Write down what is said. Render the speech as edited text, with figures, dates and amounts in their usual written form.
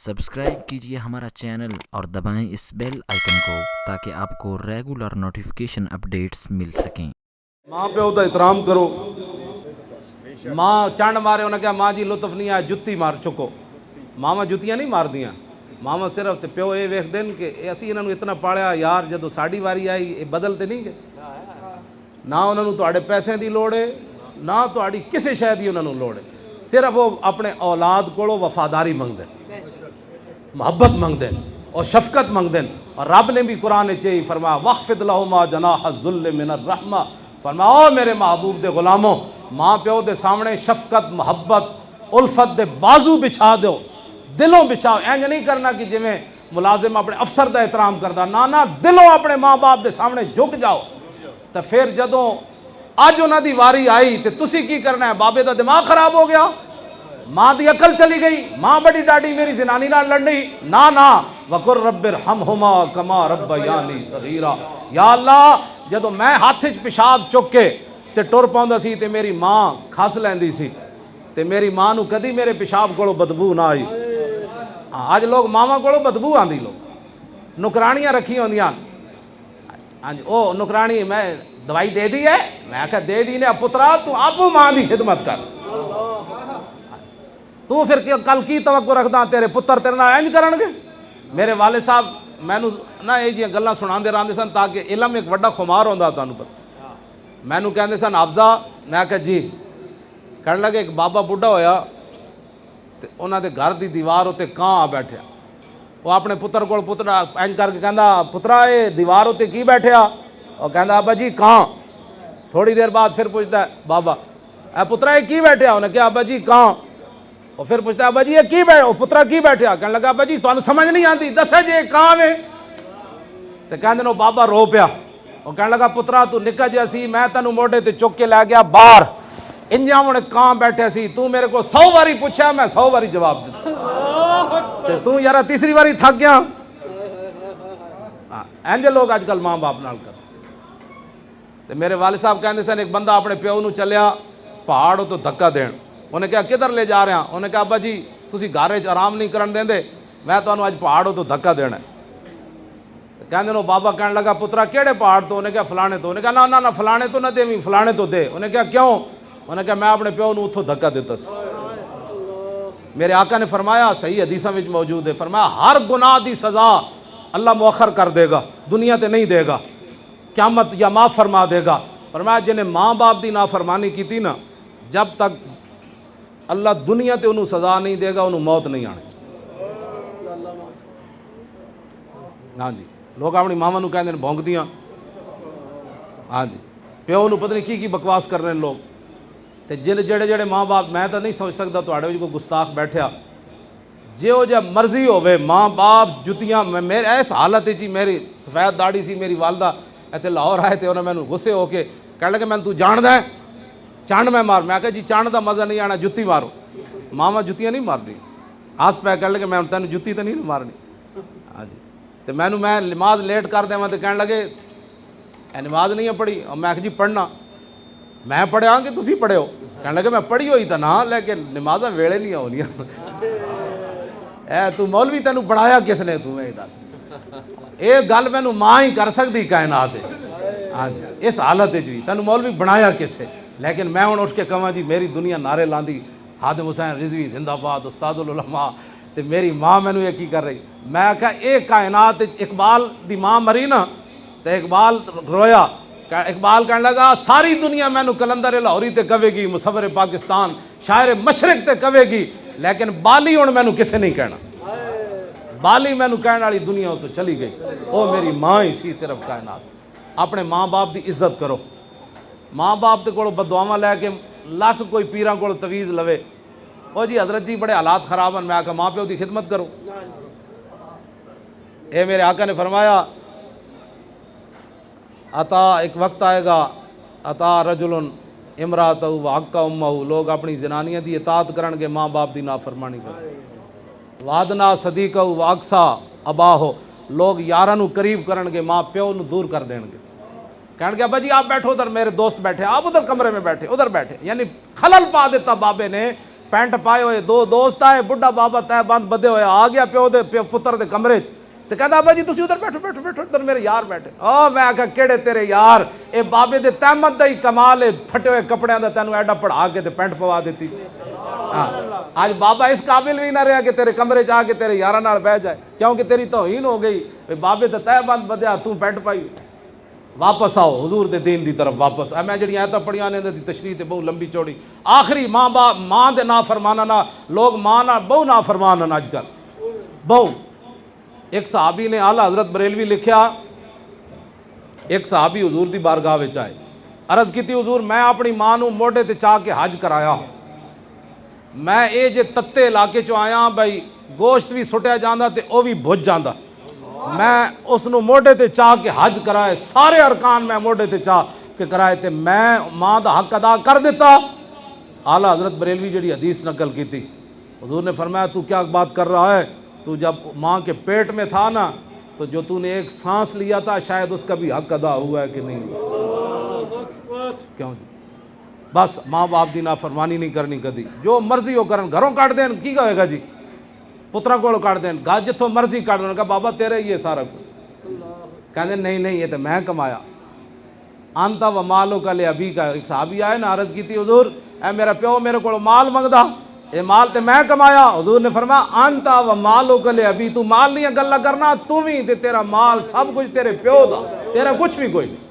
Subscribe कीजिए हमारा channel और दबाएं इस बेल आइकन को ताकि आपको रेगुलर नोटिफिकेशन अपडेट्स मिल सकें। माँ प्यो का एहतराम करो। माँ चंड मारे उन्हें क्या माँ जी लुत्फ नहीं आया जुत्ती मार चुको। मावां जुत्तियां नहीं मार दियां, मावां सिर्फ ते प्यो ये वेखते हैं कि असी इन्होंने इतना पालिया यार जदों साड़ी वारी आई ये बदलते नहीं गए। ना उन्होंने तुहाडे पैसे की लोड़ है ना तुहाडी किसी शय की उन्होंने लोड़ है। सिर्फ वो अपने औलाद कोलों वफादारी मंगते, मोहब्बत मंगते और शफकत मंगते। और रब ने भी कुरान चाहिए फरमाया वख्फिद लहुमा जनाह ज़ुल्ल मिनर रहमा, फरमाओ मेरे महबूब दे गुलामों माँ प्यो के सामने शफकत मोहब्बत उल्फत दे बाजू बिछा दो, दिलों बिछाओ। इंज नहीं करना कि जिमें मुलाजिम अपने अफसर का एहतराम करता, ना ना दिलों अपने माँ बाप के सामने झुक जाओ। तो फिर जदों अज उन्हों की वारी आई तो तुसी की करना है? बाबे का दिमाग खराब हो गया, माँ की अकल चली गई, माँ बड़ी डाडी मेरी जनानी नाल लड़नी। ना ना वकुर रब्बिर हमहुमा कमा रब्बयानी सगीरा। या अल्लाह जदों मैं हाथ च पेशाब चुक के ते टुर पाउंदा सी ते मेरी माँ खस लैंदी सी ते मेरी माँ नूं कदी मेरे पेशाब कोलों बदबू ना आई। हाँ अज लोग मावां कोलों बदबू आंदी, लोग नुकरानियां रखी होंदियां। हाँ जी ओ नुकरानी मैं दवाई दे दी है, मैं आख्या दे दी ने पुत्रा तू आपू माँ की खिदमत कर, तू फिर कल की तवक्को रखदा तेरे पुत्र तेरे नाल इंज करनगे। मेरे वाले साहब मैनू ना ये जी गल्लां सुणांदे रहंदे सन ताकि इलम एक वड्डा खुमार होंदा तुहानूं पता। मैनू कहंदे सन हाफजा, मैं आख्या जी। कहण लगे एक बाबा बुढ़ा होया ते उन्हां दे घर दी दीवार उत्ते कां आ बैठिया। वो अपने पुत्र कोल पुत्रा इंज करके कहंदा पुत्रा ये दीवार उत्ते की बैठिया? और कहंदा अब्बा जी कां। थोड़ी देर बाद फिर पुछदा बाबा ए पुत्रा ये की बैठिया? उन्हें कहा अब्बा जी कां। और फिर पूछता अब्बा जी ये की बैठ पुत्रा की बैठिया? कहने लगा अब्बा जी तुहानूं समझ नहीं आती, दसा जे कां वे। तो कहंदे नो बाबा रो पिया और कहने लगा पुत्रा तू निक्का जिहा सी, मैं तैनूं मोढे ते चुक के लै गया बाहर, इंजां हुण कां बैठे सी, तू मेरे को 100 वारी पूछा मैं 100 वारी जवाब दिता ते तू यार तीसरी वारी थक गया। इंज लोग अजकल माँ बाप नाल कर। ते मेरे वाले साहब कहंदे सन एक बंदा अपने प्यो नूं चलिया पहाड़ तो धक्का देण। उन्हें कहा किधर ले जा रहे हैं? उन्हें कहा अब्बा जी तुसी घर च आराम नहीं करन देंदे, मैं तुहानूं अज पहाड़ों तो धक्का देना है। कहंदे नो बाबा कहने लगा पुत्रा केड़े पहाड़ तो? उन्हें कहा फलाने तो। उन्हें कहा ना ना ना फलाने तो ना देवी, फलाने तो दे। उन्हें कहा क्यों? उन्हें कहा मैं अपने प्यो नूं उत्थों धक्का दिता सी। मेरे आका ने फरमाया सही हदीसां विच मौजूद है, फरमाया हर गुनाह की सज़ा अल्लाह मुअख्खर कर देगा, दुनिया ते नहीं देगा, क़यामत या माफ़ फरमा देगा। फरमाया जिन्हें माँ बाप की नाफरमानी की थी ना, जब तक अल्लाह दुनिया ते उन्होंने सज़ा नहीं देगा उन्होंने मौत नहीं आनी। हाँ जी लोग अपनी मावां नूं कहंदे ने भौंकदियां। हाँ जी प्यो नूं पता नहीं की बकवास कर रहे हैं लोग। तो जिन जेड़े जेड़े माँ बाप, मैं तो नहीं समझ सकता तुहाडे विच कोई गुस्ताख बैठा जो जा मर्जी होवे, माँ बाप जुतियां। मेरे इस हालत ही मेरी सफ़ैद दाड़ी सी, मेरी वालदा इत्थे लाहौर आए थे, उन्हें मैनूं गुस्से होके कहने लगे मैनूं तू जानदा है चंड मैं मार। मैं कहा जी चंड का मज़ा नहीं आना, जुत्ती मारो। मावां जुत्तियां नहीं मारती। आस पै कह लगे मैं तेन जुत्ती तो नहीं मारनी। हाँ जी तो मैं नमाज लेट कर देवां तो कहने लगे नमाज नहीं है पढ़ी। और मैं जी पढ़ना मैं पढ़िया कि तुसी पढ़े हो? कहने लगे मैं पढ़ी हुई तो ना, लेकिन नमाजा वेले नहीं होनियां। तू मौलवी तेनू बनाया किसने? तू ये दस, ये गल मैनू माँ ही कर सकती कायनात। हाँ जी इस हालत भी तेनू मौलवी बनाया किसे? लेकिन मैं हुण उठ के कहां जी मेरी दुनिया नारे लांदी खादिम हुसैन रिजवी जिंदाबाद उस्तादुल उलमा, ते मेरी माँ मैनू ये की कर रही? मैं आख्या ये कायनात इकबाल दी माँ मरी ना तो इकबाल रोया। इकबाल कहने लगा सारी दुनिया मैनू कलंदर लाहौरी ते कवेगी, मुसव्विर पाकिस्तान शायर मशरक ते कवेगी, लेकिन बाली हुण मैनू किसे नहीं कहना। बाली मैनू कहने वाली दुनिया तो चली गई, वो मेरी माँ ही सी सिर्फ कायनात। अपने माँ बाप की इज्जत करो। माँ बाप के कोलों बदुआवां लैके लख कोई पीरां कोलों तवीज़ लवे, ओ जी हजरत जी बड़े हालात खराब हैं, मैं आख्या माँ प्यो की खिदमत करो। ये मेरे आका ने फरमाया अता एक वक्त आएगा अता रजुलन इमरातहु व अक्का उम्महु, लोग अपनी जनानियां की इतात करनगे, माँ बाप की नाफरमानी कर। वादना सदीकहु व अक्सा अबाहो, लोग यारां नूं करीब करनगे, माँ प्यो नूं दूर कर देंगे। कहने अब्बा जी आप बैठो उधर, मेरे दोस्त बैठे, आप उधर कमरे में बैठे, उधर बैठे। यानी खलल पा देता बाबे ने पैंट पाए हुए, दो दोस्त आए, बुढ़ा बाबा तय बंद बधे हुए आ गया प्यो दे पुत्र दे कमरे च ते कहंदा अब्बा जी तुसीं उधर बैठो बैठो बैठो, उधर मेरे यार बैठे। मैं आख्या केड़े तेरे यार, ये बाबे दे तहमत दा ही कमाल है, फटे हुए कपड़ियां दा तैनूं एडा पढ़ा के ते पैंट पवा देती। हाँ, आज बाबा इस काबिल भी ना रहा कि तेरे कमरे च आके तेरे यारां नाल बह जाए, क्योंकि तेरी तौहीन हो गई। बाबे दा तह बंद बधया, तू पैंट पाई। वापस आओ हुजूर दे दीन की तरफ वापस। मैं जी आयत पढ़िया ने तशरीह तो बहुत लंबी चौड़ी। आखिरी माँ बाप माँ के ना फरमाना ना लोग माँ ना बहु ना फरमान अजकल बहु। एक सहाबी ने आला हजरत बरेलवी लिखा, एक सहाबी हुजूर की बारगाह में आए, अर्ज की हुजूर मैं अपनी माँ को मोढे ते चाह के हज कराया, मैं ये जे तत्ते इलाके चो आया भाई गोश्त भी सुटिया जाता तो वह भी भुज जाता, मैं उसनों मोढे ते चाह के हज कराए, सारे अरकान मैं मोढे ते चाह के कराए, तो मैं माँ का हक अदा कर दिता। आला हजरत बरेलवी जी हदीस नकल की थी, हुजूर ने फरमाया तू क्या बात कर रहा है, तू जब माँ के पेट में था ना तो जो तूने एक सांस लिया था शायद उसका भी हक अदा हुआ है कि नहीं। क्यों जी बस माँ बाप की नाफरमानी नहीं करनी कदी, जो मर्जी हो करन, घरों कट देन की कहेगा जी, पुत्रा को कट देन, गा जितों मर्जी कट देन, कहा बाबा तेरे ही है सारा कुछ, कहते नहीं नहीं ये तो मैं कमाया। आंता व मालो का ले अभी का एक साहबी आए ना अर्ज की थी हुजूर ए मेरा प्यो मेरे को माल मंगदा, ये माल तो मैं कमाया। हुजूर ने फरमाया आंता व मालो का ले अभी, तू माल नहीं गल्ला करना, तू भी ते तेरा माल सब कुछ तेरे प्यो दा, तेरा कुछ भी कोई नहीं।